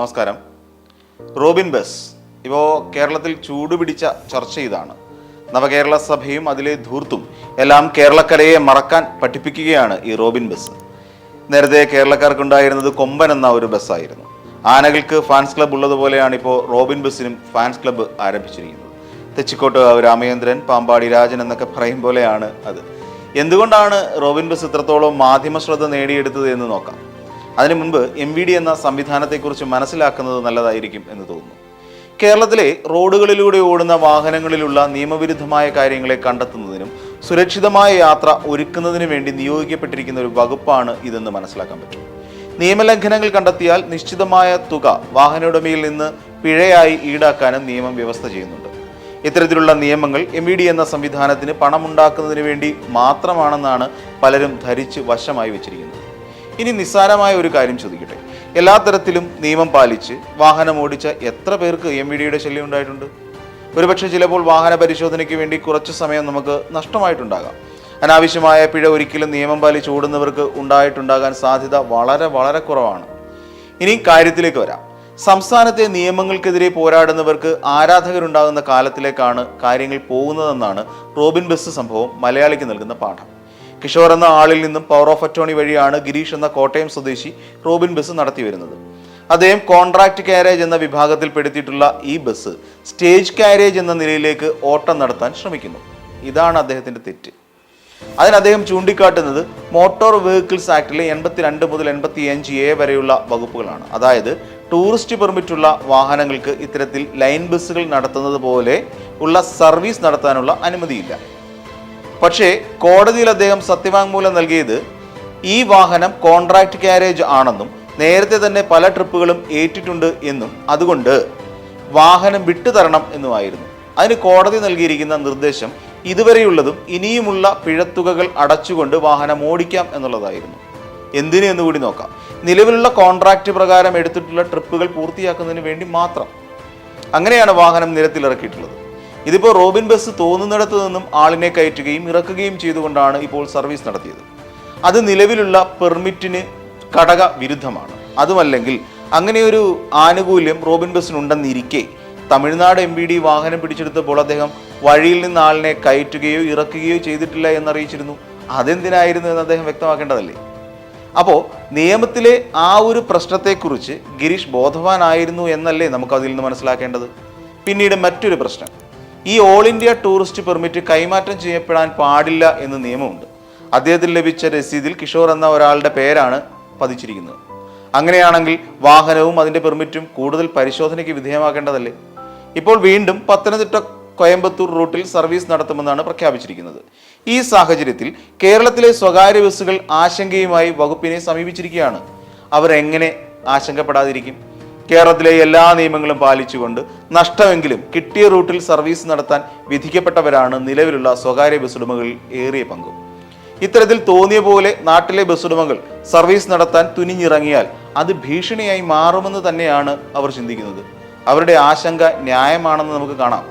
നമസ്കാരം. Robin bus ഇപ്പോൾ കേരളത്തിൽ ചൂടുപിടിച്ച ചർച്ച ഇതാണ്. നവകേരള സഭയും അതിലെ ധൂർത്തും എല്ലാം കേരളക്കരയെ മറക്കാൻ പഠിപ്പിക്കുകയാണ് ഈ റോബിൻ ബസ്. നേരത്തെ കേരളക്കാർക്കുണ്ടായിരുന്നത് കൊമ്പൻ എന്ന ഒരു ബസ്സായിരുന്നു. ആനകൾക്ക് ഫാൻസ് ക്ലബ്ബ് ഉള്ളതുപോലെയാണ് ഇപ്പോൾ റോബിൻ ബസ്സിനും ഫാൻസ് ക്ലബ്ബ് ആരംഭിച്ചിരിക്കുന്നത്. തെച്ചിക്കോട്ട് രാമചന്ദ്രൻ, പാമ്പാടി രാജൻ എന്നൊക്കെ പറയും പോലെയാണ് അത്. എന്തുകൊണ്ടാണ് റോബിൻ ബസ് ഇത്രത്തോളം മാധ്യമ ശ്രദ്ധ നേടിയെടുത്തത് എന്ന് നോക്കാം. അതിനു മുൻപ് MVD എന്ന സംവിധാനത്തെക്കുറിച്ച് മനസ്സിലാക്കുന്നത് നല്ലതായിരിക്കും എന്ന് തോന്നുന്നു. കേരളത്തിലെ റോഡുകളിലൂടെ ഓടുന്ന വാഹനങ്ങളിലുള്ള നിയമവിരുദ്ധമായ കാര്യങ്ങളെ കണ്ടെത്തുന്നതിനും സുരക്ഷിതമായ യാത്ര ഒരുക്കുന്നതിനു വേണ്ടി നിയോഗിക്കപ്പെട്ടിരിക്കുന്ന ഒരു വകുപ്പാണ് ഇതെന്ന് മനസ്സിലാക്കാൻ പറ്റും. നിയമലംഘനങ്ങൾ കണ്ടെത്തിയാൽ നിശ്ചിതമായ തുക വാഹനോടമയിൽ നിന്ന് പിഴയായി ഈടാക്കാനും നിയമം വ്യവസ്ഥ ചെയ്യുന്നുണ്ട്. ഇത്തരത്തിലുള്ള നിയമങ്ങൾ MVD എന്ന സംവിധാനത്തിന് പണമുണ്ടാക്കുന്നതിന് വേണ്ടി മാത്രമാണെന്നാണ് പലരും ധരിച്ച് വശമായി വെച്ചിരിക്കുന്നത്. ഇനി നിസ്സാരമായ ഒരു കാര്യം ചോദിക്കട്ടെ. എല്ലാ തരത്തിലും നിയമം പാലിച്ച് വാഹനം ഓടിച്ച എത്ര പേർക്ക് MVDയുടെ ശല്യം ഉണ്ടായിട്ടുണ്ട്? ഒരുപക്ഷെ ചിലപ്പോൾ വാഹന പരിശോധനയ്ക്ക് വേണ്ടി കുറച്ച് സമയം നമുക്ക് നഷ്ടമായിട്ടുണ്ടാകാം. അനാവശ്യമായ പിഴ ഒരിക്കലും നിയമം പാലിച്ച് ഓടുന്നവർക്ക് ഉണ്ടായിട്ടുണ്ടാകാൻ സാധ്യത വളരെ വളരെ കുറവാണ്. ഇനി കാര്യത്തിലേക്ക് വരാം. സംസ്ഥാനത്തെ നിയമങ്ങൾക്കെതിരെ പോരാടുന്നവർക്ക് ആരാധകരുണ്ടാകുന്ന കാലത്തിലേക്കാണ് കാര്യങ്ങൾ പോകുന്നതെന്നാണ് റോബിൻ ബസ് സംഭവം മലയാളിക്ക് നൽകുന്ന പാഠം. കിഷോർ എന്ന ആളിൽ നിന്നും പവർ ഓഫ് അറ്റോർണി വഴിയാണ് ഗിരീഷ് എന്ന കോട്ടയം സ്വദേശി റോബിൻ ബസ് നടത്തി വരുന്നത്. അദ്ദേഹം കോൺട്രാക്ട് കാരേജ് എന്ന വിഭാഗത്തിൽ പെടുത്തിയിട്ടുള്ള ഈ ബസ് സ്റ്റേജ് കാരേജ് എന്ന നിലയിലേക്ക് ഓട്ടം നടത്താൻ ശ്രമിക്കുന്നു. ഇതാണ് അദ്ദേഹത്തിന്റെ തെറ്റ്. അതിന് അദ്ദേഹം ചൂണ്ടിക്കാട്ടുന്നത് മോട്ടോർ വെഹിക്കിൾസ് ആക്ടിലെ 82 മുതൽ 85A വരെയുള്ള വകുപ്പുകളാണ്. അതായത് ടൂറിസ്റ്റ് പെർമിറ്റുള്ള വാഹനങ്ങൾക്ക് ഇത്തരത്തിൽ ലൈൻ ബസ്സുകൾ നടത്തുന്നത് പോലെ ഉള്ള സർവീസ് നടത്താനുള്ള അനുമതിയില്ല. പക്ഷേ കോടതിയിൽ അദ്ദേഹം സത്യവാങ്മൂലം നൽകിയത് ഈ വാഹനം കോൺട്രാക്ട് കാരേജ് ആണെന്നും നേരത്തെ തന്നെ പല ട്രിപ്പുകളും ഏറ്റിട്ടുണ്ട് എന്നും അതുകൊണ്ട് വാഹനം വിട്ടുതരണം എന്നുമായിരുന്നു. അതിന് കോടതി നൽകിയിരിക്കുന്ന നിർദ്ദേശം ഇതുവരെയുള്ളതും ഇനിയുമുള്ള പിഴത്തുകകൾ അടച്ചുകൊണ്ട് വാഹനം ഓടിക്കാം എന്നുള്ളതായിരുന്നു. എന്തിനു എന്നുകൂടി നോക്കാം. നിലവിലുള്ള കോൺട്രാക്ട് പ്രകാരം എടുത്തിട്ടുള്ള ട്രിപ്പുകൾ പൂർത്തിയാക്കുന്നതിന് വേണ്ടി മാത്രം. അങ്ങനെയാണ് വാഹനം നിരത്തിലിറക്കിയിട്ടുള്ളത്. ഇതിപ്പോൾ റോബിൻ ബസ് തോന്നുന്നിടത്തു നിന്നും ആളിനെ കയറ്റുകയും ഇറക്കുകയും ചെയ്തുകൊണ്ടാണ് ഇപ്പോൾ സർവീസ് നടത്തിയത്. അത് നിലവിലുള്ള പെർമിറ്റിന് ഘടക വിരുദ്ധമാണ്. അതുമല്ലെങ്കിൽ അങ്ങനെയൊരു ആനുകൂല്യം റോബിൻ ബസ്സിനുണ്ടെന്നിരിക്കെ തമിഴ്നാട് MVD വാഹനം പിടിച്ചെടുത്തപ്പോൾ അദ്ദേഹം വഴിയിൽ നിന്ന് ആളിനെ കയറ്റുകയോ ഇറക്കുകയോ ചെയ്തിട്ടില്ല എന്നറിയിച്ചിരുന്നു. അതെന്തിനായിരുന്നു എന്ന് അദ്ദേഹം വ്യക്തമാക്കേണ്ടതല്ലേ? അപ്പോൾ നിയമത്തിലെ ആ ഒരു പ്രശ്നത്തെക്കുറിച്ച് ഗിരീഷ് ബോധവാനായിരുന്നു എന്നല്ലേ നമുക്ക് അതിൽ നിന്ന് മനസ്സിലാക്കേണ്ടത്. പിന്നീട് മറ്റൊരു പ്രശ്നം, ഈ ഓൾ ഇന്ത്യ ടൂറിസ്റ്റ് പെർമിറ്റ് കൈമാറ്റം ചെയ്യപ്പെടാൻ പാടില്ല എന്ന് നിയമമുണ്ട്. അദ്ദേഹത്തിന് ലഭിച്ച രസീതിൽ കിഷോർ എന്ന ഒരാളുടെ പേരാണ് പതിച്ചിരിക്കുന്നത്. അങ്ങനെയാണെങ്കിൽ വാഹനവും അതിൻ്റെ പെർമിറ്റും കൂടുതൽ പരിശോധനയ്ക്ക് വിധേയമാക്കേണ്ടതല്ലേ? ഇപ്പോൾ വീണ്ടും പത്തനംതിട്ട കോയമ്പത്തൂർ റൂട്ടിൽ സർവീസ് നടത്തുമെന്നാണ് പ്രഖ്യാപിച്ചിരിക്കുന്നത്. ഈ സാഹചര്യത്തിൽ കേരളത്തിലെ സ്വകാര്യ ബസ്സുകൾ ആശങ്കയുമായി വകുപ്പിനെ സമീപിച്ചിരിക്കുകയാണ്. അവരെങ്ങനെ ആശങ്കപ്പെടാതിരിക്കും? കേരളത്തിലെ എല്ലാ നിയമങ്ങളും പാലിച്ചുകൊണ്ട് നഷ്ടമെങ്കിലും കിട്ടിയ റൂട്ടിൽ സർവീസ് നടത്താൻ വിധിക്കപ്പെട്ടവരാണ് നിലവിലുള്ള സ്വകാര്യ ബസ് ഉടമകളിൽ ഏറിയ പങ്കും. ഇത്തരത്തിൽ തോന്നിയ പോലെ നാട്ടിലെ ബസ് ഉടമകൾ സർവീസ് നടത്താൻ തുനിഞ്ഞിറങ്ങിയാൽ അത് ഭീഷണിയായി മാറുമെന്ന് തന്നെയാണ് അവർ ചിന്തിക്കുന്നത്. അവരുടെ ആശങ്ക ന്യായമാണെന്ന് നമുക്ക് കാണാം.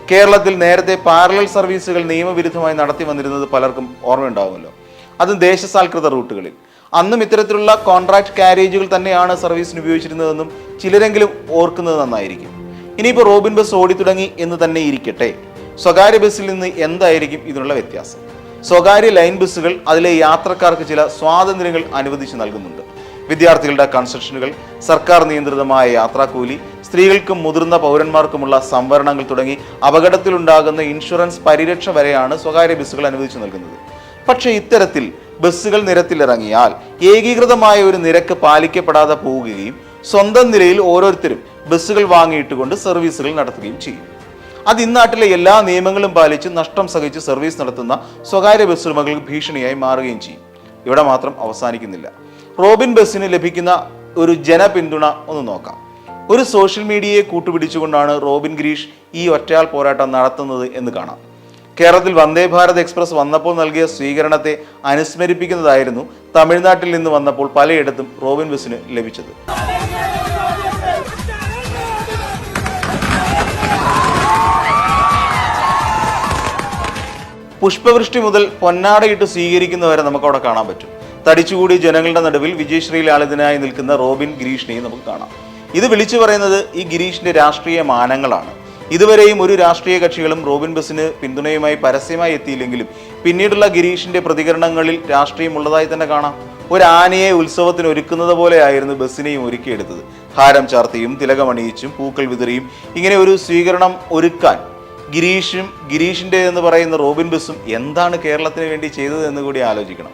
കേരളത്തിൽ നേരത്തെ പാരലൽ സർവീസുകൾ നിയമവിരുദ്ധമായി നടത്തി വന്നിരുന്നത് പലർക്കും ഓർമ്മയുണ്ടാകുമല്ലോ. അതും ദേശസാൽകൃത റൂട്ടുകളിൽ. അന്നും ഇത്തരത്തിലുള്ള കോൺട്രാക്ട് കാരേജുകൾ തന്നെയാണ് സർവീസിന് ഉപയോഗിച്ചിരുന്നതെന്നും ചിലരെങ്കിലും ഓർക്കുന്നത് നന്നായിരിക്കും. ഇനിയിപ്പോൾ റോബിൻ ബസ് ഓടിത്തുടങ്ങി എന്ന് തന്നെ ഇരിക്കട്ടെ, സ്വകാര്യ ബസ്സിൽ നിന്ന് എന്തായിരിക്കും ഇതിനുള്ള വ്യത്യാസം? സ്വകാര്യ ലൈൻ ബസ്സുകൾ അതിലെ യാത്രക്കാർക്ക് ചില സ്വാതന്ത്ര്യങ്ങൾ അനുവദിച്ച് നൽകുന്നുണ്ട്. വിദ്യാർത്ഥികളുടെ കൺസെഷനുകൾ, സർക്കാർ നിയന്ത്രിതമായ യാത്രാക്കൂലി, സ്ത്രീകൾക്കും മുതിർന്ന പൗരന്മാർക്കുമുള്ള സംവരണങ്ങൾ തുടങ്ങി അപകടത്തിലുണ്ടാകുന്ന ഇൻഷുറൻസ് പരിരക്ഷ വരെയാണ് സ്വകാര്യ ബസ്സുകൾ അനുവദിച്ചു നൽകുന്നത്. പക്ഷേ ഇത്തരത്തിൽ ബസ്സുകൾ നിരത്തിലിറങ്ങിയാൽ ഏകീകൃതമായ ഒരു നിരക്ക് പാലിക്കപ്പെടാതെ പോവുകയും സ്വന്തം നിലയിൽ ഓരോരുത്തരും ബസ്സുകൾ വാങ്ങിയിട്ടുകൊണ്ട് സർവീസുകൾ നടത്തുകയും ചെയ്യും. അത് ഇന്നാട്ടിലെ എല്ലാ നിയമങ്ങളും പാലിച്ച് നഷ്ടം സഹിച്ച് സർവീസ് നടത്തുന്ന സ്വകാര്യ ബസ് ഉടമകൾക്ക് ഭീഷണിയായി മാറുകയും ചെയ്യും. ഇവിടെ മാത്രം അവസാനിക്കുന്നില്ല. റോബിൻ ബസ്സിന് ലഭിക്കുന്ന ഒരു ജനപിന്തുണ ഒന്ന് നോക്കാം. ഒരു സോഷ്യൽ മീഡിയയെ കൂട്ടുപിടിച്ചുകൊണ്ടാണ് റോബിൻ ഗിരീഷ് ഈ ഒറ്റയാൾ പോരാട്ടം നടത്തുന്നത് എന്ന് കാണാം. കേരളത്തിൽ വന്ദേ ഭാരത് എക്സ്പ്രസ് വന്നപ്പോൾ നൽകിയ സ്വീകരണത്തെ അനുസ്മരിപ്പിക്കുന്നതായിരുന്നു തമിഴ്നാട്ടിൽ നിന്ന് വന്നപ്പോൾ പലയിടത്തും റോബിൻ ബസ്സിന് ലഭിച്ചത്. പുഷ്പവൃഷ്ടി മുതൽ പൊന്നാടയിട്ട് സ്വീകരിക്കുന്നവരെ നമുക്കവിടെ കാണാൻ പറ്റും. തടിച്ചുകൂടി ജനങ്ങളുടെ നടുവിൽ വിജയശ്രീ ലാളിതനായി നിൽക്കുന്ന റോബിൻ ഗിരീഷിനെയും നമുക്ക് കാണാം. ഇത് വിളിച്ചു പറയുന്നത് ഈ ഗിരീഷിന്റെ രാഷ്ട്രീയ മാനങ്ങളാണ്. ഇതുവരെയും ഒരു രാഷ്ട്രീയ കക്ഷികളും റോബിൻ ബസിന് പിന്തുണയുമായി പരസ്യമായി എത്തിയില്ലെങ്കിലും പിന്നീടുള്ള ഗിരീഷിന്റെ പ്രതികരണങ്ങളിൽ രാഷ്ട്രീയമുള്ളതായി തന്നെ കാണാം. ഒരു ആനയെ ഉത്സവത്തിന് ഒരുക്കുന്നത് പോലെയായിരുന്നു ബസിനെയും ഒരുക്കിയെടുത്തത്. ഹാരം ചാർത്തിയും തിലകമണിയിച്ചും പൂക്കൾ വിതറിയും ഇങ്ങനെ ഒരു സ്വീകരണം ഒരുക്കാൻ ഗിരീഷിന്റെ എന്ന് പറയുന്ന റോബിൻ ബസും എന്താണ് കേരളത്തിന് വേണ്ടി ചെയ്തത് എന്ന് കൂടി ആലോചിക്കണം.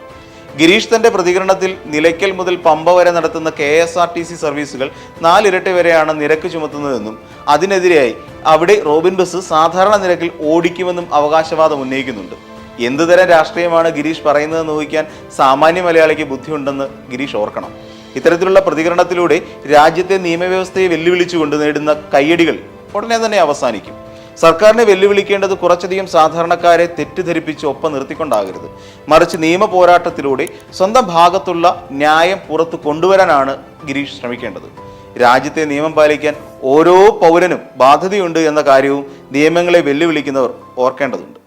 ഗിരീഷ് തന്റെ പ്രതികരണത്തിൽ നിലയ്ക്കൽ മുതൽ പമ്പ വരെ നടത്തുന്ന KSRTC സർവീസുകൾ 4 ഇരട്ടി വരെയാണ് നിരക്ക് ചുമത്തുന്നതെന്നും അതിനെതിരെയായി അവിടെ റോബിൻ ബസ് സാധാരണ നിരക്കിൽ ഓടിക്കുമെന്നും അവകാശവാദം ഉന്നയിക്കുന്നുണ്ട്. എന്തുതരം രാഷ്ട്രീയമാണ് ഗിരീഷ് പറയുന്നതെന്ന് ഊഹിക്കാൻ സാമാന്യ മലയാളിക്ക് ബുദ്ധിയുണ്ടെന്ന് ഗിരീഷ് ഓർക്കണം. ഇത്തരത്തിലുള്ള പ്രതികരണത്തിലൂടെ രാജ്യത്തെ നിയമവ്യവസ്ഥയെ വെല്ലുവിളിച്ചുകൊണ്ട് നേടുന്ന കയ്യടികൾ ഉടനെ തന്നെ അവസാനിക്കും. സർക്കാരിനെ വെല്ലുവിളിക്കേണ്ടത് കുറച്ചധികം സാധാരണക്കാരെ തെറ്റിദ്ധരിപ്പിച്ച് ഒപ്പം നിർത്തിക്കൊണ്ടാകരുത്, മറിച്ച് നിയമ പോരാട്ടത്തിലൂടെ സ്വന്തം ഭാഗത്തുള്ള ന്യായം പുറത്തു കൊണ്ടുവരാനാണ് ഗിരീഷ് ശ്രമിക്കേണ്ടത്. രാജ്യത്തെ നിയമം പാലിക്കാൻ ഓരോ പൗരനും ബാധ്യതയുണ്ട് എന്ന കാര്യവും നിയമങ്ങളെ വെല്ലുവിളിക്കുന്നവർ ഓർക്കേണ്ടതുണ്ട്.